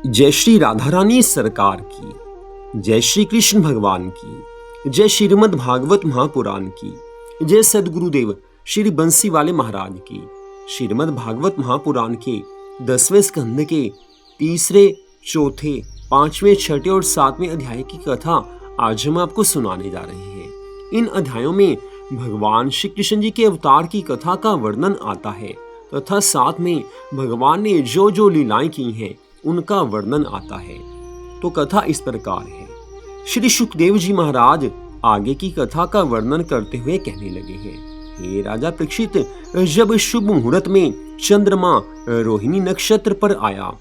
जय श्री राधा रानी सरकार की, जय श्री कृष्ण भगवान की, जय श्रीमद् भागवत महापुराण की, जय सदगुरुदेव श्री बंसी वाले महाराज की। श्रीमद् भागवत महापुराण के 10वें स्कंद के तीसरे, चौथे, 5वें, 6ठे और 7वें अध्याय की कथा आज हम आपको सुनाने जा रहे हैं। इन अध्यायों में भगवान श्री कृष्ण जी के अवतार की कथा का वर्णन आता है तथा साथ में भगवान ने जो जो लीलाएं की हैं उनका वर्णन आता है। तो कथा इस प्रकार है। श्री सुखदेव जी महाराज आगे की कथा का वर्णन करते हुए कहने लगे हैं, हे राजा परीक्षित, जब शुभ मुहूर्त में चंद्रमा रोहिणी नक्षत्र पर आया,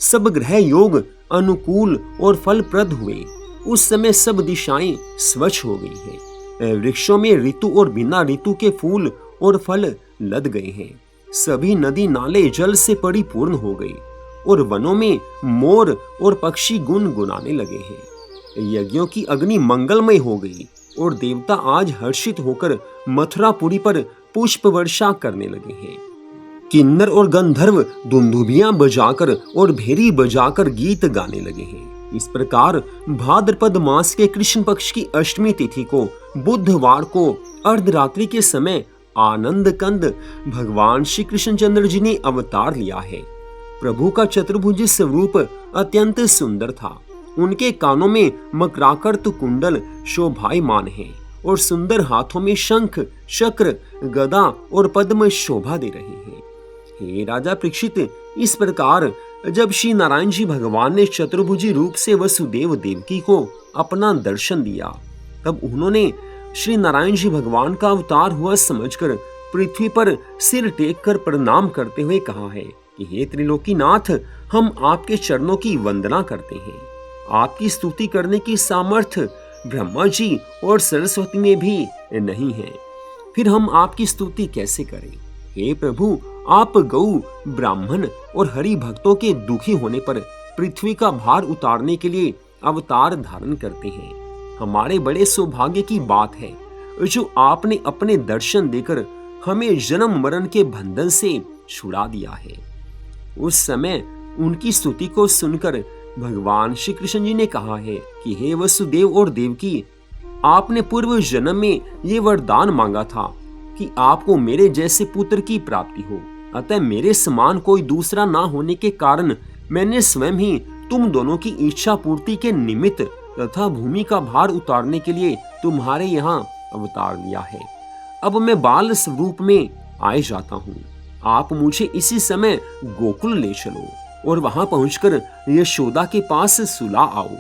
सब ग्रह योग अनुकूल और फलप्रद हुए। उस समय सब दिशाएं स्वच्छ हो गई हैं। वृक्षों में ऋतु और बिना ऋतु के फूल और फल लद गए हैं। सभी नदी नाले जल से परिपूर्ण हो गए और वनों में मोर और पक्षी गुनगुनाने लगे हैं। यज्ञों की अग्नि मंगलमय हो गई और देवता आज हर्षित होकर मथुरापुरी पर पुष्प वर्षा करने लगे हैं। किन्नर और गंधर्व दुंदुभियां बजाकर और भेरी बजाकर गीत गाने लगे हैं। इस प्रकार भाद्रपद मास के कृष्ण पक्ष की अष्टमी तिथि को बुधवार को अर्धरात्रि के समय आनंद कंद भगवान श्री कृष्णचंद्र जी ने अवतार लिया है। प्रभु का चतुर्भुज स्वरूप अत्यंत सुंदर था। उनके कानों में मकराकृत कुंडल शोभायमान है और सुंदर हाथों में शंख, चक्र, गदा और पद्म शोभा दे रहे हैं। हे राजा परीक्षित, इस प्रकार जब श्री नारायण जी भगवान ने चतुर्भुजी रूप से वसुदेव देवकी को अपना दर्शन दिया, तब उन्होंने श्री नारायण जी भगवान का अवतार हुआ समझकर पृथ्वी पर सिर टेक कर प्रणाम करते हुए कहा है कि हे त्रिलोकीनाथ, हम आपके चरणों की वंदना करते हैं। आपकी स्तुति करने की सामर्थ्य ब्रह्मा जी और सरस्वती में भी नहीं है, फिर हम आपकी स्तुति कैसे करें। हे प्रभु, आप गौ, ब्राह्मण और हरि भक्तों के दुखी होने पर पृथ्वी का भार उतारने के लिए अवतार धारण करते हैं। हमारे बड़े सौभाग्य की बात है जो आपने अपने दर्शन देकर हमें जन्म मरण के बंधन से छुड़ा दिया है। उस समय उनकी स्तुति को सुनकर भगवान श्री कृष्ण जी ने कहा है कि हे वसुदेव और देवकी, आपने पूर्व जन्म में ये वरदान मांगा था कि आपको मेरे जैसे पुत्र की प्राप्ति हो, अतः मेरे समान कोई दूसरा ना होने के कारण मैंने स्वयं ही तुम दोनों की इच्छा पूर्ति के निमित्त तथा भूमि का भार उतारने के लिए तुम्हारे यहाँ अवतार लिया है। अब मैं बाल स्वरूप में आए जाता हूँ। आप मुझे इसी समय गोकुल ले चलो और वहां पहुंचकर यशोदा के पास सुला आओ।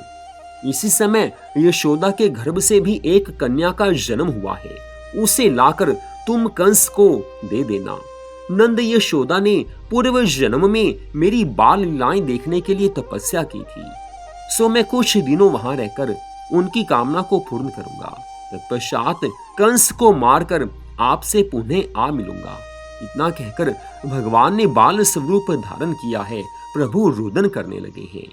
इसी समय यशोदा के गर्भ से भी एक कन्या का जन्म हुआ है, उसे लाकर तुम कंस को दे देना। नंद यशोदा ने पूर्व जन्म में मेरी बाल लीलाएं देखने के लिए तपस्या की थी, सो मैं कुछ दिनों वहां रहकर उनकी कामना को पूर्ण करूंगा। तत्पश्चात कंस को मारकर आपसे पुनः आ मिलूंगा। इतना कहकर भगवान ने बाल स्वरूप धारण किया है। प्रभु रुदन करने लगे हैं।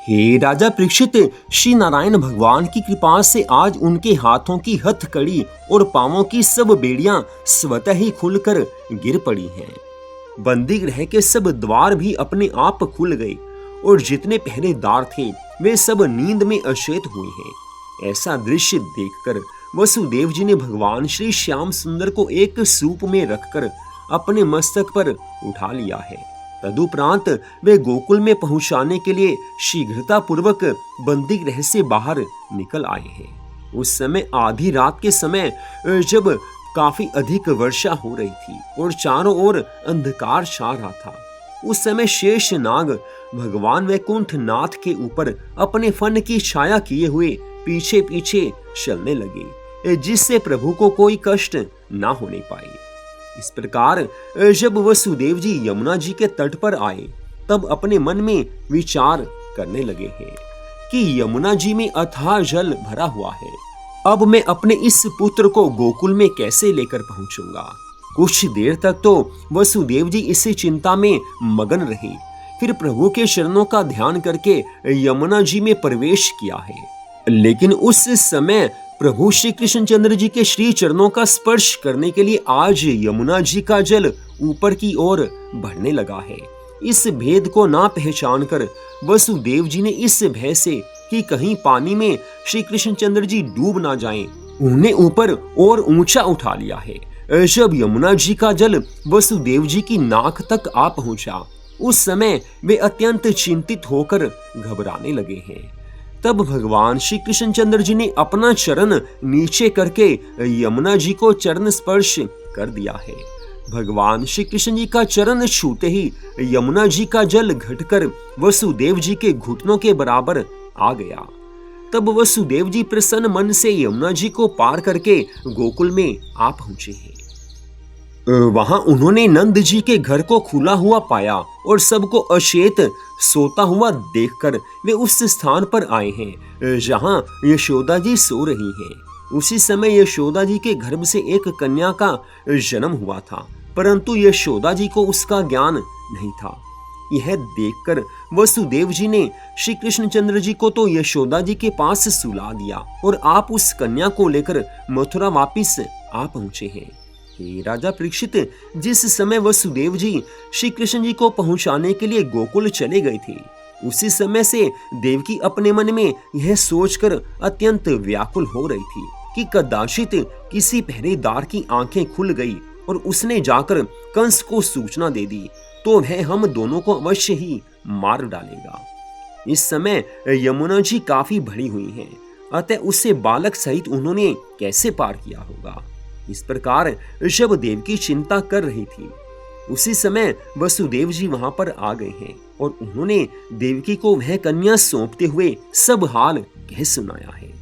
हे राजा परीक्षित, श्री नारायण भगवान की कृपा से आज उनके हाथों की हथकड़ी और पांवों की सब बेड़ियां स्वतः ही खुलकर गिर पड़ी हैं। बंदी गृह के सब द्वार भी अपने आप खुल गए और जितने पहरेदार थे वे सब नींद में अचेत हुए हैं। ऐसा दृश्य देखकर वसुदेव जी ने भगवान श्री श्याम सुंदर को एक सूप में रखकर अपने मस्तक पर उठा लिया है। तदुपरांत वे गोकुल में पहुंचाने के लिए शीघ्रता पूर्वक बंदी गृह से बाहर निकल आए हैं। उस समय आधी रात के समय जब काफी अधिक वर्षा हो रही थी और चारों ओर अंधकार छा रहा था, उस समय शेष नाग भगवान वैकुंठ नाथ के ऊपर अपने फन की छाया किए हुए पीछे पीछे चलने लगे, जिससे प्रभु को कोई कष्ट ना होने पाए। इस प्रकार जब वसुदेव जी यमुना जी के तट पर आए, तब अपने मन में विचार करने लगे हैं कि यमुना जी में अथाह जल भरा हुआ है। अब मैं अपने इस पुत्र को गोकुल में कैसे लेकर पहुंचूंगा। कुछ देर तक तो वसुदेव जी इसी चिंता में मगन रहे, फिर प्रभु के चरणों का ध्यान करके यमुना जी में प्रवेश किया है। लेकिन उस समय प्रभु श्री कृष्णचंद्र जी के श्री चरणों का स्पर्श करने के लिए आज यमुना जी का जल ऊपर की ओर बढ़ने लगा है इस भेद को ना पहचान कर वसुदेव जी ने इस भय से कि कहीं पानी में श्री कृष्णचंद्र जी डूब ना जाएं, उन्हें ऊपर और ऊंचा उठा लिया है। जब यमुना जी का जल वसुदेव जी की नाक तक आ पहुंचा, उस समय वे अत्यंत चिंतित होकर घबराने लगे हैं। तब भगवान श्री कृष्णचंद्र जी ने अपना चरण नीचे करके यमुना जी को चरण स्पर्श कर दिया है। भगवान श्री कृष्ण जी का चरण छूते ही यमुना जी का जल घटकर वसुदेव जी के घुटनों के बराबर आ गया। तब वसुदेव जी प्रसन्न मन से यमुना जी को पार करके गोकुल में आ पहुंचे हैं। वहां उन्होंने नंद जी के घर को खुला हुआ पाया और सबको अचेत सोता हुआ देखकर वे उस स्थान पर आए हैं जहां यशोदा जी सो रही हैं। उसी समय यशोदा जी के गर्भ से एक कन्या का जन्म हुआ था, परंतु यशोदा जी को उसका ज्ञान नहीं था। यह देखकर वसुदेव जी ने श्री कृष्णचंद्र जी को तो यशोदा जी के पास सुला दिया और आप उस कन्या को लेकर मथुरा वापिस आ पहुंचे हैं। हे राजा परीक्षित, जिस समय वसुदेव जी श्री कृष्ण जी को पहुंचाने के लिए गोकुल चले गए थे, उसी समय से देवकी अपने मन में यह सोचकर अत्यंत व्याकुल हो रही थी कि कदाचित किसी पहरेदार की आंखें खुल गई और उसने जाकर कंस को सूचना दे दी तो वह हम दोनों को अवश्य ही मार डालेगा। इस समय यमुना जी काफी भरी हुई हैं, अतः उससे बालक सहित उन्होंने कैसे पार किया होगा। इस प्रकार जब देवकी चिंता कर रही थी, उसी समय वसुदेव जी वहां पर आ गए हैं और उन्होंने देवकी को वह कन्या सौंपते हुए सब हाल कह सुनाया है।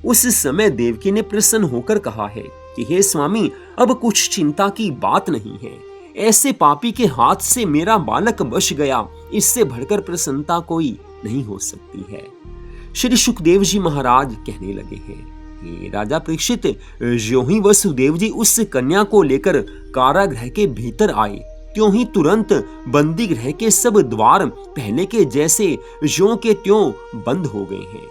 उस समय देवकी ने प्रसन्न होकर कहा है कि हे स्वामी, अब कुछ चिंता की बात नहीं है। ऐसे पापी के हाथ से मेरा बालक बच गया, इससे बढ़कर प्रसन्नता कोई नहीं हो सकती है। श्री सुखदेव जी महाराज कहने लगे हैं, हे राजा परीक्षित, ज्यों ही वसुदेव जी उस कन्या को लेकर कारागृह के भीतर आए, त्यों ही तुरंत बंदी गृह के सब द्वार पहले के जैसे ज्यों के त्यों बंद हो गए हैं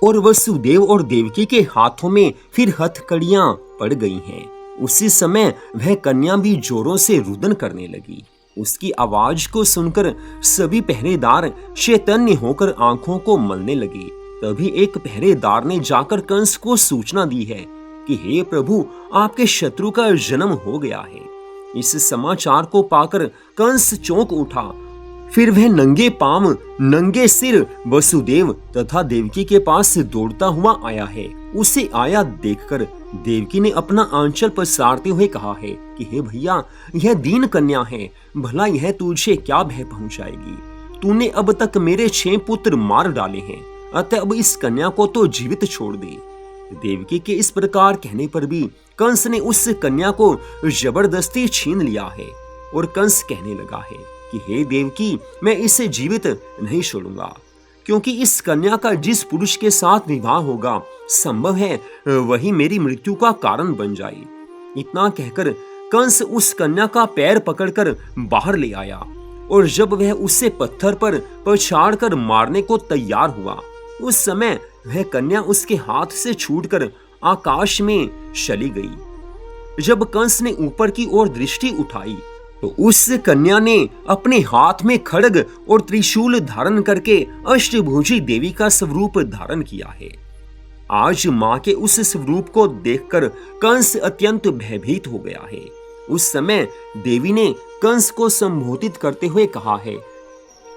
और वसुदेव और देवकी के हाथों में फिर हथकड़ियां पड़ गई हैं। उसी समय वह कन्या भी जोरों से रुदन करने लगी। उसकी आवाज को सुनकर सभी पहरेदार चैतन्य होकर आंखों को मलने लगे। तभी एक पहरेदार ने जाकर कंस को सूचना दी है कि हे प्रभु, आपके शत्रु का जन्म हो गया है। इस समाचार को पाकर कंस चौंक उठा। फिर वह नंगे पांव नंगे सिर वसुदेव तथा देवकी के पास दौड़ता हुआ आया है। उसे आया देखकर देवकी ने अपना आंचल पसारते हुए कहा है कि हे भैया, यह दीन कन्या है, भला यह तुझे क्या भय पहुंचाएगी। तूने अब तक मेरे 6 पुत्र मार डाले हैं, अतः अब इस कन्या को तो जीवित छोड़ दे। देवकी के इस प्रकार कहने पर भी कंस ने उस कन्या को जबरदस्ती छीन लिया है और कंस कहने लगा है कि हे देवकी, मैं इसे जीवित नहीं छोड़ूंगा, क्योंकि इस कन्या का जिस पुरुष के साथ विवाह होगा, संभव है वही मेरी मृत्यु का कारण बन जाए। इतना कहकर कंस उस कन्या का पैर पकड़कर बाहर ले आया और जब वह उससे पत्थर पर पछाड़कर मारने को तैयार हुआ, उस समय वह कन्या उसके हाथ से छूटकर आकाश में चली गई। जब कंस ने ऊपर की ओर दृष्टि उठाई तो उस कन्या ने अपने हाथ में खड्ग और त्रिशूल धारण करके अष्टभुजी देवी का स्वरूप धारण किया है। आज मां के उस स्वरूप को देखकर कंस अत्यंत भयभीत हो गया है। उस समय देवी ने कंस को संबोधित करते हुए कहा है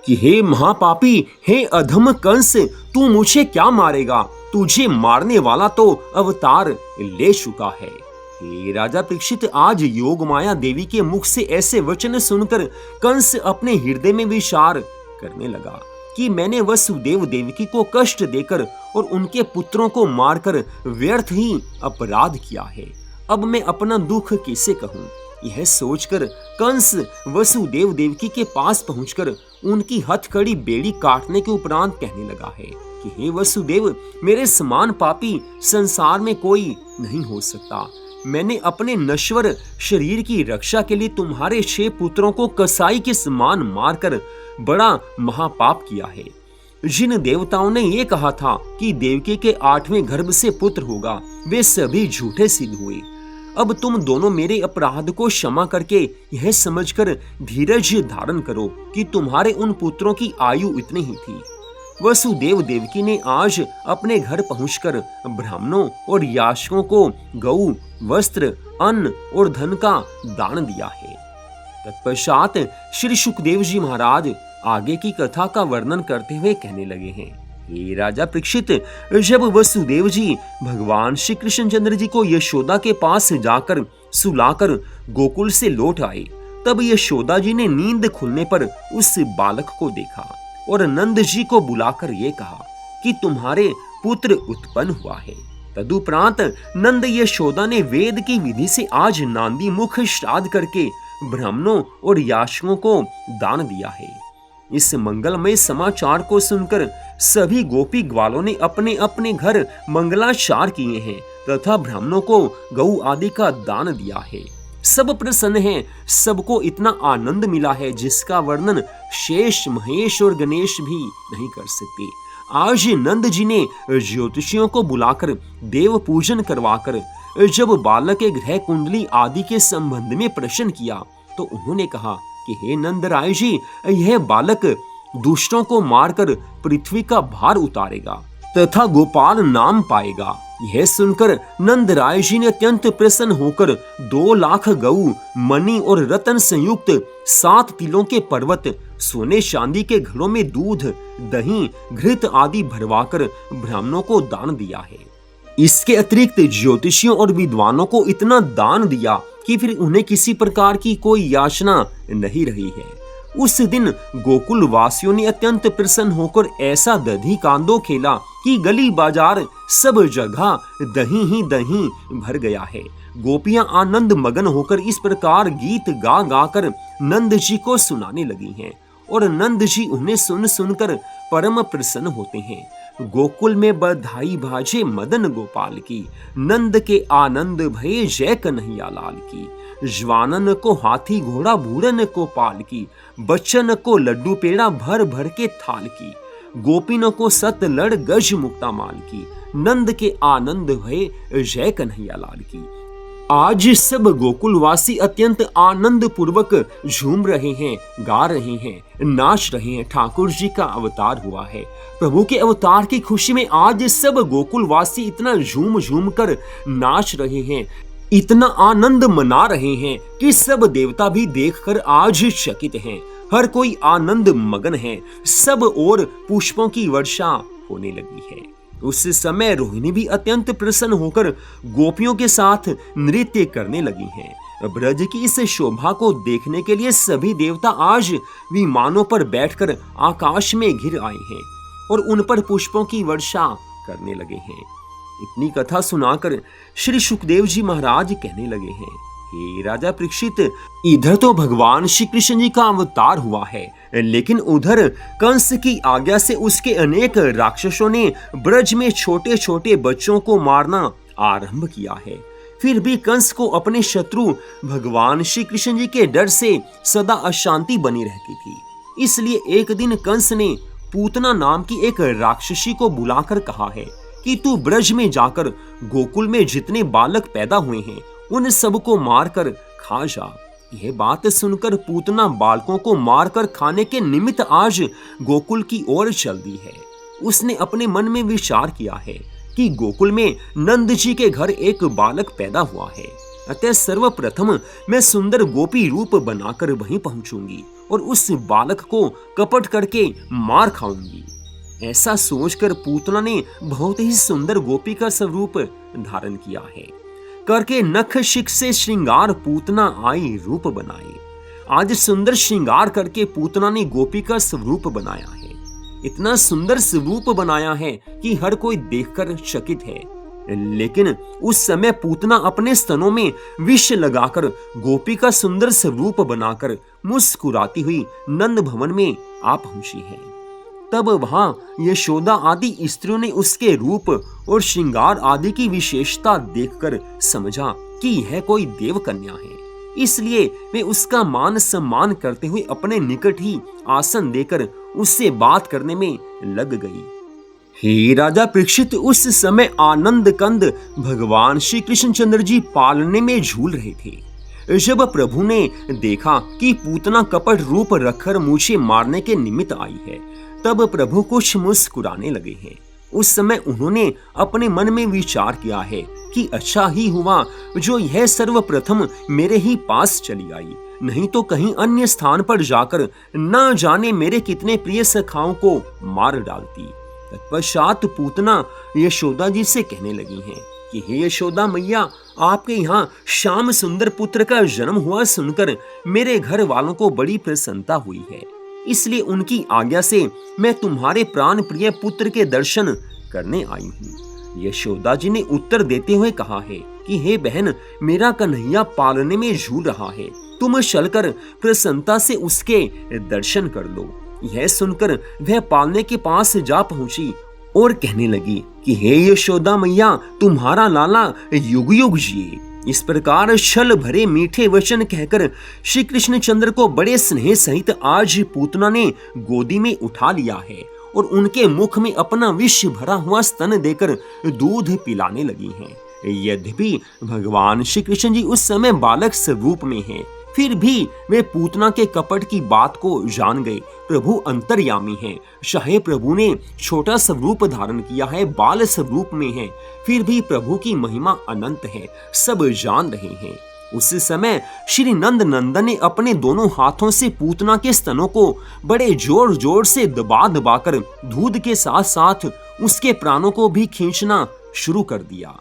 कि हे महापापी, हे अधम कंस, तू मुझे क्या मारेगा? तुझे मारने वाला तो अवतार ले चुका है। हे राजा परीक्षित, आज योग माया देवी के मुख से ऐसे वचन सुनकर कंस अपने हृदय में विचार करने लगा कि मैंने वसुदेव देवकी को कष्ट देकर और उनके पुत्रों को मारकर व्यर्थ ही अपराध किया है। अब मैं अपना दुख किसे कहूँ? यह सोचकर कंस वसुदेव देवकी के पास पहुंचकर उनकी हथकड़ी बेड़ी काटने के उपरांत कहने लगा है कि हे वसुदेव, मेरे समान पापी संसार में कोई नहीं हो सकता। मैंने अपने नश्वर शरीर की रक्षा के लिए तुम्हारे 6 पुत्रों को कसाई के समान मारकर बड़ा महापाप किया है। जिन देवताओं ने ये कहा था कि देवकी के 8वें गर्भ से पुत्र होगा, वे सभी झूठे सिद्ध हुए। अब तुम दोनों मेरे अपराध को क्षमा करके यह समझकर धीरज धारण करो कि तुम्हारे उन पुत्रों की आयु इतनी ही थी। वसुदेव देवकी ने आज अपने घर पहुंचकर ब्राह्मणों और याचकों को गऊ, वस्त्र, अन्न और धन का दान दिया है। तत्पश्चात श्री सुखदेव जी महाराज आगे की कथा का वर्णन करते हुए कहने लगे हैं। हे राजा परीक्षित, जब वसुदेव जी भगवान श्री कृष्णचंद्र जी को यशोदा के पास जाकर सुलाकर गोकुल से लौट आए, तब यशोदा जी ने नींद खुलने पर उस बालक को देखा और नंद जी को बुलाकर ये कहा कि तुम्हारे पुत्र उत्पन्न हुआ है। तदुपरांत नंद यशोदा ने वेद की विधि से आज नांदी मुख श्राद्ध करके ब्राह्मणों और याचकों को दान दिया है। इस मंगलमय समाचार को सुनकर सभी गोपी ग्वालों ने अपने अपने घर मंगलाचार किए हैं तथा ब्राह्मणों को गऊ आदि का दान दिया है। सब प्रसन्न हैं, सबको इतना आनंद मिला है जिसका वर्णन शेष, महेश और गणेश भी नहीं कर सकते। आज नंद जी ने ज्योतिषियों को बुलाकर देव पूजन करवाकर जब बालक के ग्रह कुंडली आदि के संबंध में प्रश्न किया तो उन्होंने कहा कि हे नंद राय जी, यह बालक दुष्टों को मारकर पृथ्वी का भार उतारेगा तथा गोपाल नाम पाएगा। यह सुनकर नंद राय जी ने अत्यंत प्रसन्न होकर 2 लाख गऊ, मणि और रत्न संयुक्त 7 तिलों के पर्वत, सोने चांदी के घड़ों में दूध, दही, घृत आदि भरवाकर ब्राह्मणों को दान दिया है। इसके अतिरिक्त ज्योतिषियों और विद्वानों को इतना दान दिया कि फिर उन्हें किसी प्रकार की कोई याचना नहीं रही है। उस दिन गोकुल वासियों ने अत्यंत प्रसन्न होकर ऐसा दधी कांदो खेला कि गली बाजार सब जगह दही ही दही भर गया है। गोपियां आनंद मगन होकर इस प्रकार गीत गा गा कर नंद जी को सुनाने लगी हैं और नंद जी उन्हें सुन सुनकर परम प्रसन्न होते हैं। गोकुल में बधाई भाजे मदन गोपाल की, नंद के आनंद भये जय कन्हैया लाल की। ज्वानन को हाथी घोड़ा, बूढ़न को पाल की, बच्चन को लड्डू पेड़ा भर भर के थाल की। गोपिनों को सत लड़ गज मुक्ता माल की, नंद के आनंद भये जय कन्हैया लाल की। आज सब गोकुलवासी अत्यंत आनंद पूर्वक झूम रहे हैं, गा रहे हैं, नाच रहे हैं। ठाकुर जी का अवतार हुआ है। प्रभु के अवतार की खुशी में आज सब गोकुलवासी इतना झूम झूम कर नाच रहे हैं, इतना आनंद मना रहे हैं कि सब देवता भी देखकर आज चकित हैं। हर कोई आनंद मगन है, सब ओर पुष्पों की वर्षा होने लगी है। उस समय रोहिणी भी अत्यंत प्रसन्न होकर गोपियों के साथ नृत्य करने लगी हैं। ब्रज की इस शोभा को देखने के लिए सभी देवता आज विमानों पर बैठकर आकाश में घिर आए हैं और उन पर पुष्पों की वर्षा करने लगे हैं। इतनी कथा सुनाकर श्री सुखदेव जी महाराज कहने लगे हैं, हे राजा परीक्षित, इधर तो भगवान श्री कृष्ण जी का अवतार हुआ है, लेकिन उधर कंस की आज्ञा से उसके अनेक राक्षसों ने ब्रज में छोटे छोटे बच्चों को मारना आरंभ किया है। फिर भी कंस को अपने शत्रु भगवान श्री कृष्ण जी के डर से सदा अशांति बनी रहती थी। इसलिए एक दिन कंस ने पूतना नाम की एक राक्षसी को बुलाकर कहा है कि तू ब्रज में जाकर गोकुल में जितने बालक पैदा हुए हैं उन सबको मारकर खा जा। यह बात सुनकर पूतना बालकों को मारकर खाने के निमित्त आज गोकुल की ओर चल दी है। उसने अपने मन में विचार किया है कि गोकुल में नंद जी के घर एक बालक पैदा हुआ है, अतः सर्वप्रथम मैं सुंदर गोपी रूप बनाकर वहीं पहुंचूंगी और उस बालक को कपट करके मार खाऊंगी। ऐसा सोचकर पूतना ने बहुत ही सुंदर गोपी का स्वरूप धारण किया है। करके नख शिख से श्रृंगार पूतना आई रूप बनाए। आज सुंदर श्रृंगार करके पूतना ने गोपी का स्वरूप बनाया है। इतना सुंदर स्वरूप बनाया है कि हर कोई देखकर चकित है। लेकिन उस समय पूतना अपने स्तनों में विष लगाकर गोपी का सुंदर स्वरूप बनाकर मुस्कुराती हुई नंद भवन में आ पहुंची है। तब वहां यशोदा आदि स्त्रियों ने उसके रूप और श्रृंगार आदि की विशेषता देखकर समझा कि यह कोई देव कन्या है। इसलिए वे उसका मान सम्मान करते हुए अपने निकट ही आसन देकर उससे बात करने में लग गई। हे राजा परीक्षित, उस समय आनंद कंद भगवान श्री कृष्णचंद्र जी पालने में झूल रहे थे। जब प्रभु ने देखा कि पूतना कपट रूप रखकर मुझे मारने के निमित्त आई है, तब प्रभु कुछ मुस्कुराने लगे हैं। उस समय उन्होंने अपने मन में विचार किया है कि अच्छा ही हुआ जो यह सर्वप्रथम मेरे ही पास चली आई, नहीं तो कहीं अन्य स्थान पर जाकर न जाने मेरे कितने प्रिय सखाओं को मार डालती। तत्पश्चात पूतना यशोदा जी से कहने लगी हैं कि हे यशोदा मैया, आपके यहाँ श्याम सुंदर पुत्र का जन्म हुआ सुनकर मेरे घर वालों को बड़ी प्रसन्नता हुई है, इसलिए उनकी आज्ञा से मैं तुम्हारे प्राण प्रिय पुत्र के दर्शन करने आई हूँ। यशोदा जी ने उत्तर देते हुए कहा है कि हे बहन, मेरा कन्हैया पालने में झूल रहा है, तुम चलकर प्रसन्नता से उसके दर्शन कर लो। यह सुनकर वह पालने के पास जा पहुंची और कहने लगी कि हे यशोदा मैया, तुम्हारा लाला युग युग जिए। इस प्रकार छल भरे मीठे वचन कहकर श्री कृष्णचंद्र को बड़े स्नेह सहित आज पूतना ने गोदी में उठा लिया है और उनके मुख में अपना विष भरा हुआ स्तन देकर दूध पिलाने लगी हैं। यद्यपि भगवान श्री कृष्ण जी उस समय बालक स्वरूप में हैं, फिर भी वे पूतना के कपट की बात को जान गए। प्रभु अंतर्यामी हैं, चाहे प्रभु ने छोटा स्वरूप धारण किया है, बाल स्वरूप में है, फिर भी प्रभु की महिमा अनंत है, सब जान रहे हैं। उस समय श्री नंद नंदन ने अपने दोनों हाथों से पूतना के स्तनों को बड़े जोर जोर से दबा दबाकर दूध के साथ साथ उसके प्राणों को भी खींचना शुरू कर दिया।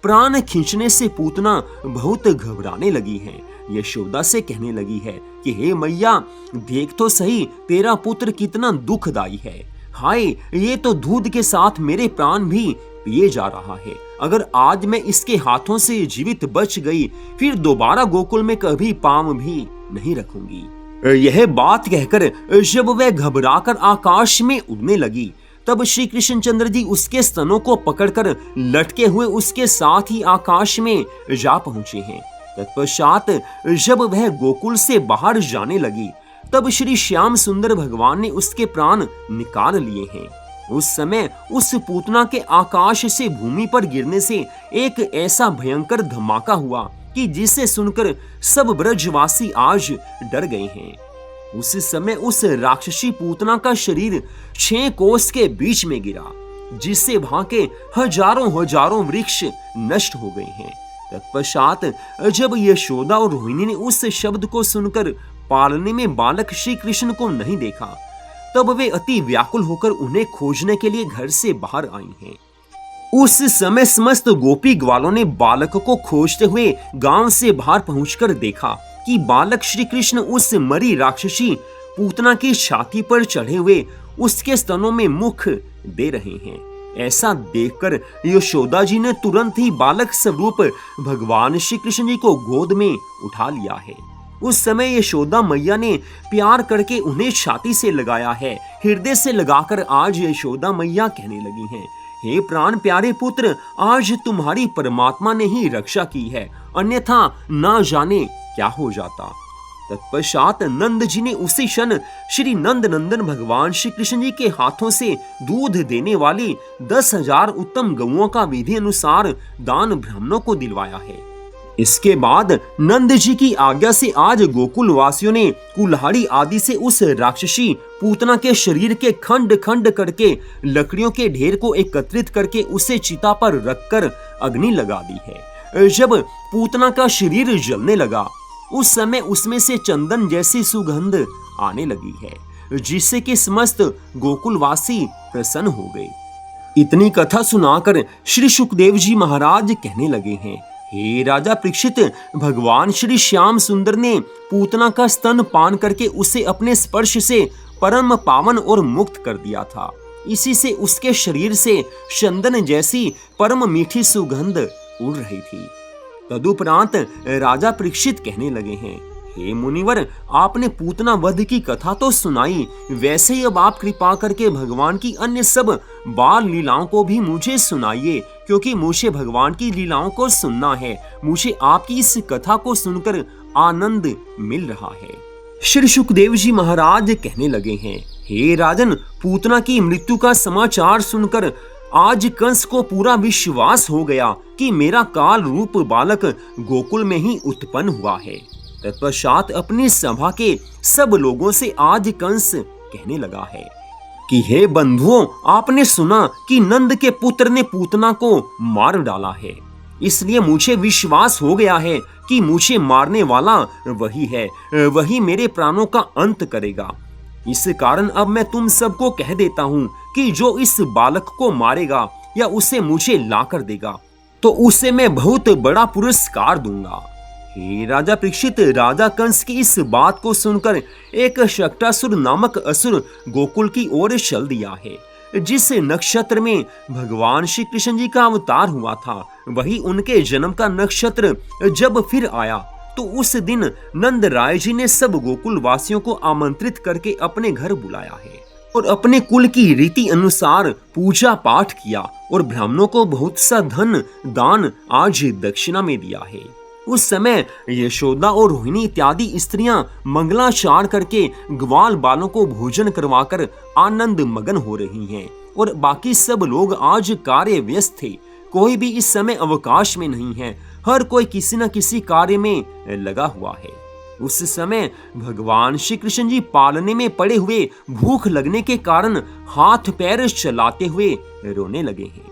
प्राण खींचने से पूतना बहुत घबराने लगी है। यशोदा से कहने लगी है कि हे मैया, देख तो सही तेरा पुत्र कितना दुखदाई है। हाय, ये तो दूध के साथ मेरे प्राण भी पिए जा रहा है। अगर आज मैं इसके हाथों से जीवित बच गई, फिर दोबारा गोकुल में कभी पांव भी नहीं रखूंगी। यह बात कहकर जब वह घबराकर आकाश में उड़ने लगी, तब श्री कृष्णचंद्र जी उसके स्तनों को पकड़कर लटके हुए उसके साथ ही आकाश में जा पहुंचे हैं। तत्पश्चात जब वह गोकुल से बाहर जाने लगी, तब श्री श्याम सुंदर भगवान ने उसके प्राण निकाल लिए हैं। उस समय उस पूतना के आकाश से भूमि पर गिरने से एक ऐसा भयंकर धमाका हुआ कि जिसे सुनकर सब ब्रजवासी आज डर गए हैं। उस समय उस राक्षसी पूतना का शरीर 6 कोस के बीच में गिरा, जिससे वहां के हजारों वृक्ष नष्ट हो गए हैं। तत्पश्चात जब यशोदा और रोहिणी ने उस शब्द को सुनकर पालने में बालक श्री कृष्ण को नहीं देखा, तब वे अति व्याकुल होकर उन्हें खोजने के लिए घर से बाहर आई हैं। उस समय समस्त गोपी ग्वालों ने बालक को खोजते हुए गांव से बाहर पहुंचकर देखा कि बालक श्री कृष्ण उस मरी राक्षसी पूतना की छाती पर चढ़े हुए उसके स्तनों में मुख दे रहे हैं। ऐसा देखकर यशोदा जी ने तुरंत ही बालक स्वरूप भगवान श्री कृष्ण जी को गोद में उठा लिया है। उस समय यशोदा मैया ने प्यार करके उन्हें छाती से लगाया है। हृदय से लगाकर आज यशोदा मैया कहने लगी हैं, हे प्राण प्यारे पुत्र, आज तुम्हारी परमात्मा ने ही रक्षा की है, अन्यथा ना जाने क्या हो जाता। तत्पश्चात नंद जी ने उसी क्षण श्री नंद नंदन भगवान श्री कृष्ण जी के हाथों से दूध देने वाली 10,000 उत्तम गौओं का विधि अनुसार दान ब्राह्मणों को दिलवाया है। इसके बाद नंद जी की आज्ञा से आज गोकुल वासियों ने कुल्हाड़ी आदि से उस राक्षसी पूतना के शरीर के खंड खंड करके लकड़ियों के ढेर को एकत्रित करके उसे चिता पर रखकर अग्नि लगा दी है। जब पूतना का शरीर जलने लगा, उस समय उसमें से चंदन जैसी सुगंध आने लगी है, जिससे कि समस्त गोकुलवासी प्रसन्न हो गए। इतनी कथा सुनाकर श्री सुखदेव जी महाराज कहने लगे हैं, हे राजा परीक्षित, भगवान श्री श्याम सुंदर ने पूतना का स्तन पान करके उसे अपने स्पर्श से परम पावन और मुक्त कर दिया था। इसी से उसके शरीर से चंदन जैसी परम मीठी सुगंध उड़ रही थी। तदुपरांत राजा परीक्षित कहने लगे हैं, हे मुनिवर, आपने पूतना वध की कथा तो सुनाई, वैसे ही अब आप कृपा करके भगवान की अन्य सब बाल लीलाओं को भी मुझे सुनाइए, क्योंकि मुझे भगवान की लीलाओं को सुनना है। मुझे आपकी इस कथा को सुनकर आनंद मिल रहा है। श्री सुखदेव जी महाराज कहने लगे हैं, हे राजन, पूतना की मृत्यु का समाचार सुनकर आज कंस को पूरा विश्वास हो गया कि मेरा काल रूप बालक गोकुल में ही उत्पन्न हुआ है। तत्पश्चात अपनी सभा के सब लोगों से आज कंस कहने लगा है कि हे बंधुओं, आपने सुना कि नंद के पुत्र ने पूतना को मार डाला है, इसलिए मुझे विश्वास हो गया है कि मुझे मारने वाला वही है, वही मेरे प्राणों का अंत करेगा। इस कारण अब मैं तुम सबको कह देता हूँ कि जो इस बालक को मारेगा या उसे मुझे ला कर देगा तो उसे मैं बहुत बड़ा पुरस्कार दूंगा। हे राजा परीक्षित, राजा कंस की इस बात को सुनकर एक शक्टासुर नामक असुर गोकुल की ओर चल दिया है। जिस नक्षत्र में भगवान श्री कृष्ण जी का अवतार हुआ था, वही उनके जन्म का नक्षत्र जब फिर आया तो उस दिन नंद राय जी ने सब गोकुल वासियों को आमंत्रित करके अपने घर बुलाया है और अपने कुल की रीति अनुसार पूजा पाठ किया और ब्राह्मणों को बहुत सा धन दान आज दक्षिणा में दिया है। उस समय यशोदा और रोहिणी इत्यादि स्त्रियां मंगलाचार करके ग्वाल बालों को भोजन करवाकर आनंद मगन हो रही हैं और बाकी सब लोग आज कार्य व्यस्त थे। कोई भी इस समय अवकाश में नहीं है, हर कोई किसी न किसी कार्य में लगा हुआ है। उस समय भगवान श्री कृष्ण जी पालने में पड़े हुए भूख लगने के कारण हाथ पैर चलाते हुए रोने लगे हैं।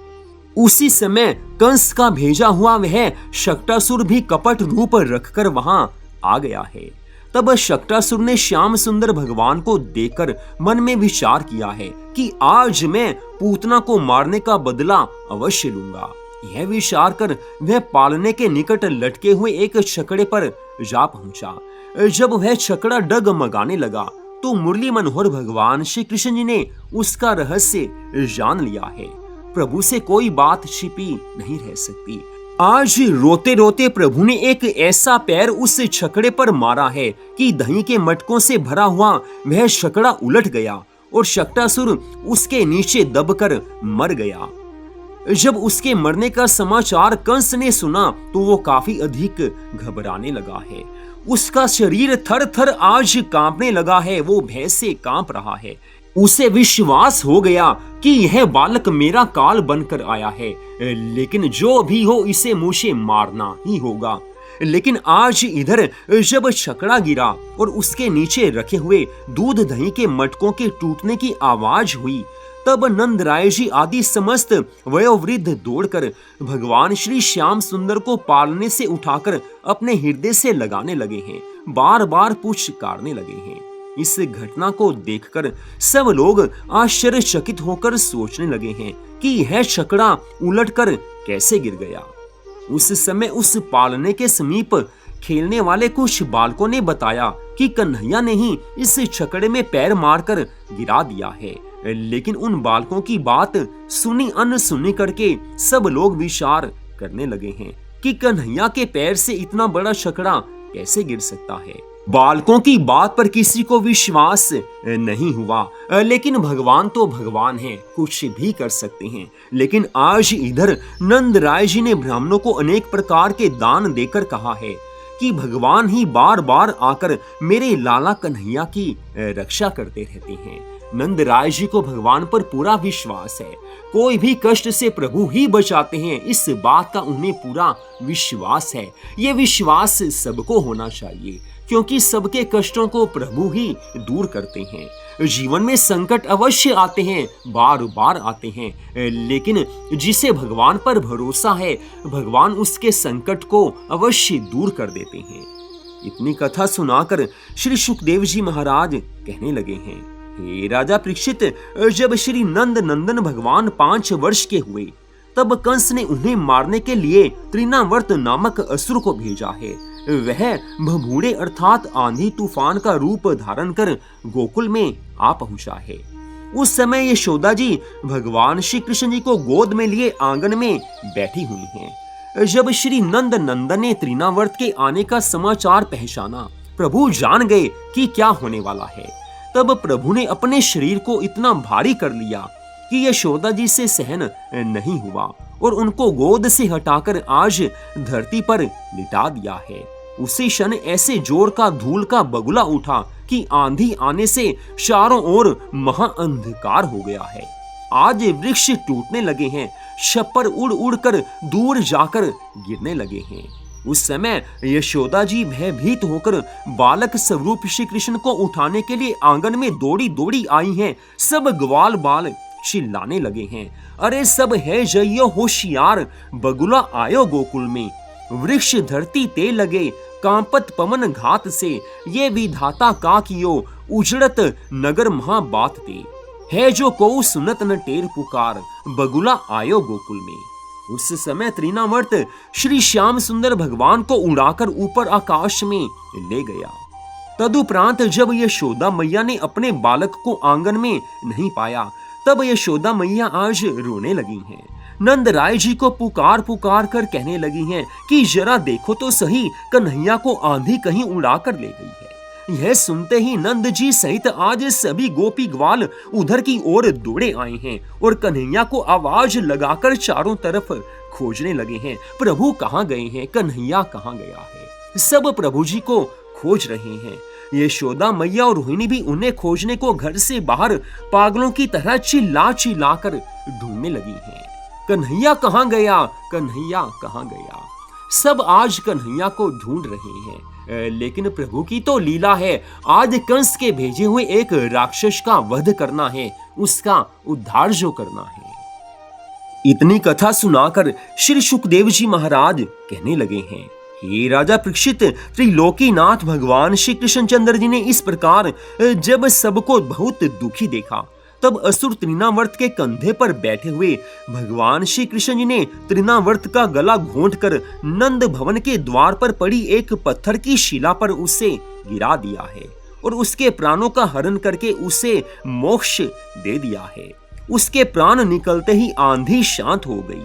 उसी समय कंस का भेजा हुआ वह शक्टासुर भी कपट रूप रखकर वहां आ गया है। तब शक्टासुर ने श्याम सुंदर भगवान को देखकर मन में विचार किया है कि आज मैं पूतना को मारने का बदला अवश्य लूंगा। यह विचार कर वह पालने के निकट लटके हुए एक छकड़े पर जा पहुंचा। जब वह छकड़ा डगमगाने लगा तो मुरली मनोहर भगवान श्री कृष्ण जी ने उसका रहस्य जान लिया है। प्रभु से कोई बात छिपी नहीं रह सकती। आज रोते रोते प्रभु ने एक ऐसा पैर उस छकड़े पर मारा है कि दही के मटकों से भरा हुआ वह छकड़ा उलट गया और शक्टासुर उसके नीचे दबकर मर गया। जब उसके मरने का समाचार कंस ने सुना तो वो काफी अधिक घबराने लगा है। उसका शरीर थर थर आज कांपने लगा है, वो भय से कांप रहा है। उसे विश्वास हो गया कि यह बालक मेरा काल बनकर आया है, लेकिन जो भी हो इसे मुझे मारना ही होगा। लेकिन आज इधर जब छकड़ा गिरा और उसके नीचे रखे हुए दूध दही के मटकों के टूटने की आवाज हुई, तब नंद राय जी आदि समस्त वयोवृद्ध दौड़कर भगवान श्री श्याम सुंदर को पालने से उठाकर अपने हृदय से लगाने लगे हैं, बार बार पुचकारने लगे हैं। इस घटना को देखकर सब लोग आश्चर्यचकित होकर सोचने लगे हैं कि यह छकड़ा उलटकर कैसे गिर गया। उस समय उस पालने के समीप खेलने वाले कुछ बालकों ने बताया कि कन्हैया ने ही इस छकड़े में पैर मारकर गिरा दिया है। लेकिन उन बालकों की बात सुनी अनसुनी करके सब लोग विचार करने लगे हैं कि कन्हैया के पैर से इतना बड़ा छकड़ा कैसे गिर सकता है। बालकों की बात पर किसी को विश्वास नहीं हुआ, लेकिन भगवान तो भगवान हैं, कुछ भी कर सकते हैं। लेकिन आज इधर नंद राय जी ने ब्राह्मणों को अनेक प्रकार के दान देकर कहा है कि भगवान ही बार बार आकर मेरे लाला कन्हैया की रक्षा करते रहते हैं। नंद राय जी को भगवान पर पूरा विश्वास है, कोई भी कष्ट से प्रभु ही बचाते हैं, इस बात का उन्हें पूरा विश्वास है। ये विश्वास सबको होना चाहिए, क्योंकि सबके कष्टों को प्रभु ही दूर करते हैं। जीवन में संकट अवश्य आते हैं, बार बार आते हैं, लेकिन जिसे भगवान पर भरोसा है, भगवान उसके संकट को अवश्य दूर कर देते हैं। इतनी कथा सुनाकर श्री सुखदेव जी महाराज कहने लगे हैं, हे राजा परीक्षित, जब श्री नंद नंदन भगवान 5 वर्ष के हुए, तब कंस ने उन्हें मारने के लिए त्रिनावर्त नामक असुर को भेजा है। वह भभूड़े अर्थात आंधी तूफान का रूप धारण कर गोकुल में आ पहुंचा है। उस समय यशोदा जी भगवान श्री कृष्ण जी को गोद में लिए आंगन में बैठी हुई हैं। जब श्री नंद नंदन ने त्रिनावर्त के आने का समाचार पहचाना, प्रभु जान गए कि क्या होने वाला है। तब प्रभु ने अपने शरीर को इतना भारी कर लिया कि यशोदा जी से सहन नहीं हुआ और उनको गोद से हटाकर आज धरती पर लिटा दिया है। उसी क्षण ऐसे जोर का धूल का बगुला उठा कि आंधी आने से चारों ओर महाअंधकार हो गया है। आज वृक्ष टूटने लगे हैं, छप्पर उड़ उड़ कर दूर जाकर गिरने लगे हैं। उस समय यशोदा जी भयभीत होकर बालक स्वरूप श्री कृष्ण को उठाने के लिए आंगन में दौड़ी दौड़ी आई हैं। सब ग्वाल बाल चिल्लाने लगे हैं, अरे सब है जइयो होशियार, बगुला आयो गोकुल में। वृक्ष धरती ते लगे, कांपत पवन घात से, ये विधाता का कियो, उजड़त नगर महा बात ते। है जो को सुनत न टेर पुकार, बगुला आयो गोकुल में। उस समय तृणावर्त श्री श्याम सुंदर भगवान को उड़ाकर ऊपर आकाश में ले गया। तदुपरांत जब यशोदा मैया ने अपने बालक को आंगन में नहीं पाया, तब यशोदा मैया आज रोने लगी हैं। नंद राय जी को पुकार पुकार कर कहने लगी हैं कि जरा देखो तो सही, कन्हैया को आंधी कहीं उड़ा कर ले गई है। यह सुनते ही नंद जी सहित आज सभी गोपी ग्वाल उधर की ओर दौड़े आए हैं और कन्हैया को आवाज लगाकर चारों तरफ खोजने लगे हैं। प्रभु कहाँ गए हैं, कन्हैया कहाँ गया है। सब प्रभु जी को खोज रहे हैं। यशोदा मैया और रोहिणी भी उन्हें खोजने को घर से बाहर पागलों की तरह चिल्ला चिल्ला कर ढूंढने लगी हैं। कन्हैया कहाँ गया, कन्हैया कहाँ गया। सब आज कन्हैया को ढूंढ रहे हैं, लेकिन प्रभु की तो लीला है। आज कंस के भेजे हुए एक राक्षस का वध करना है, उसका उद्धार जो करना है। इतनी कथा सुनाकर श्री सुखदेव जी महाराज कहने लगे हैं, हे राजा परीक्षित, त्रिलोकीनाथ भगवान श्री कृष्णचंद्र जी ने इस प्रकार जब सबको बहुत दुखी देखा, तब असुर तृणावर्त के कंधे पर बैठे हुए भगवान श्री कृष्ण जी ने तृणावर्त का गला घोंटकर नंद भवन के द्वार पर पड़ी एक पत्थर की शिला पर उसे गिरा दिया है और उसके प्राणों का हरण करके उसे मोक्ष दे दिया है। उसके प्राण निकलते ही आंधी शांत हो गई।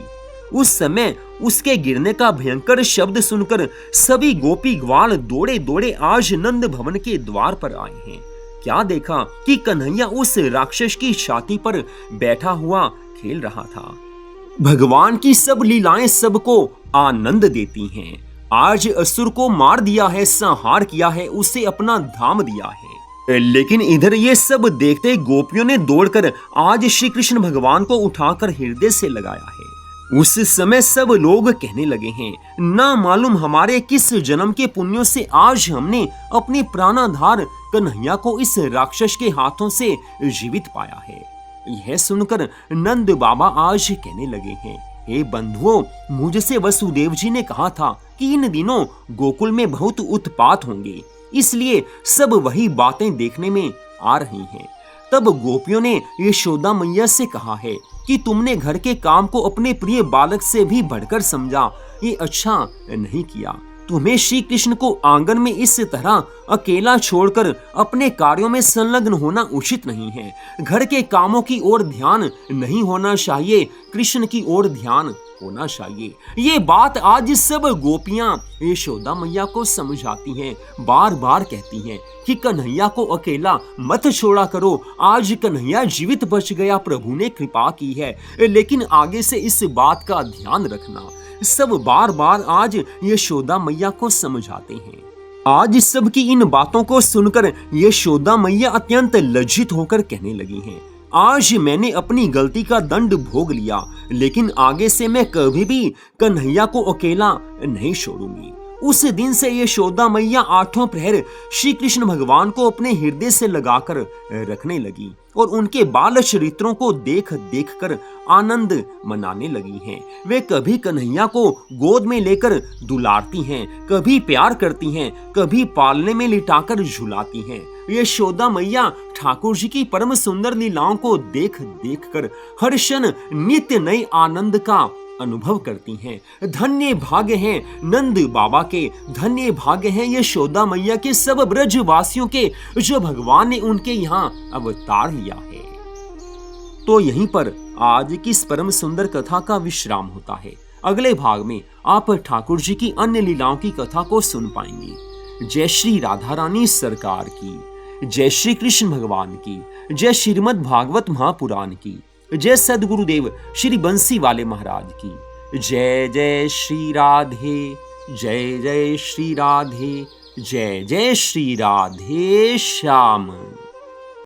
उस समय उसके गिरने का भयंकर शब्द सुनकर सभी गोपी ग्वाल दौड़े दौड़े आज नंद भवन के द्वार पर आए हैं। क्या देखा कि कन्हैया उस राक्षस की छाती पर बैठा हुआ खेल रहा था। भगवान की सब लीलाएं सबको आनंद देती हैं। आज असुर को मार दिया है, संहार किया है, उसे अपना धाम दिया है। लेकिन इधर ये सब देखते गोपियों ने दौड़कर आज श्री कृष्ण भगवान को उठाकर हृदय से लगाया है। उस समय सब लोग कहने लगे हैं, ना मालूम हमारे किस जन्म के पुण्यों से आज हमने अपने प्राणाधार कन्हैया को इस राक्षस के हाथों से जीवित पाया है। यह सुनकर नंद बाबा आज कहने लगे हैं, हे बंधुओं, मुझसे वसुदेव जी ने कहा था कि इन दिनों गोकुल में बहुत उत्पात होंगे, इसलिए सब वही बातें देखने में आ रही हैं। तब गोपियों ने यशोदा मैया से कहा है कि तुमने घर के काम को अपने प्रिय बालक से भी बढ़कर समझा, ये अच्छा नहीं किया। तुम्हें श्री कृष्ण को आंगन में इस तरह अकेला छोड़कर अपने कार्यों में संलग्न होना उचित नहीं है। घर के कामों की ओर ध्यान नहीं होना चाहिए, कृष्ण की ओर ध्यान होना चाहिए। ये बात आज सब गोपियां यशोदा मैया को समझाती हैं, बार बार कहती हैं कि कन्हैया को अकेला मत छोड़ा करो। आज कन्हैया जीवित बच गया, प्रभु ने कृपा की है, लेकिन आगे से इस बात का ध्यान रखना। सब बार बार आज यशोदा मैया को समझाते हैं। आज सबकी इन बातों को सुनकर यशोदा मैया अत्यंत लज्जित होकर कहने लगी हैं, आज मैंने अपनी गलती का दंड भोग लिया, लेकिन आगे से मैं कभी भी कन्हैया को अकेला नहीं छोड़ूंगी। उस दिन से यशोदा मैया आठों प्रहर श्री कृष्ण भगवान को अपने हृदय से लगाकर रखने लगी और उनके बाल चरित्रों को देख देख कर आनंद मनाने लगी हैं। वे कभी कन्हैया को गोद में लेकर दुलारती हैं, कभी प्यार करती हैं, कभी पालने में लिटाकर झुलाती हैं। यशोदा मैया ठाकुर जी की परम सुंदर लीलाओं को देख देख कर हर क्षण नित्य नए आनंद का अनुभव करती हैं। धन्य भाग्य हैं नंद बाबा के, धन्य भाग्य हैं यशोदा मैया के, सब ब्रजवासियों के, जो भगवान ने उनके यहाँ अवतार लिया है। तो यहीं पर आज की इस परम सुंदर कथा का विश्राम होता है। अगले भाग में आप ठाकुर जी की अन्य लीलाओं की कथा को सुन पाएंगे। जय श्री राधा रानी सरकार की, जय श्री कृष्ण भगवान की, जय श्रीमद् भागवत महापुराण की, जय सद्गुरुदेव श्री बंसी वाले महाराज की। जय जय श्री राधे, जय जय श्री राधे, जय जय श्री राधे श्याम।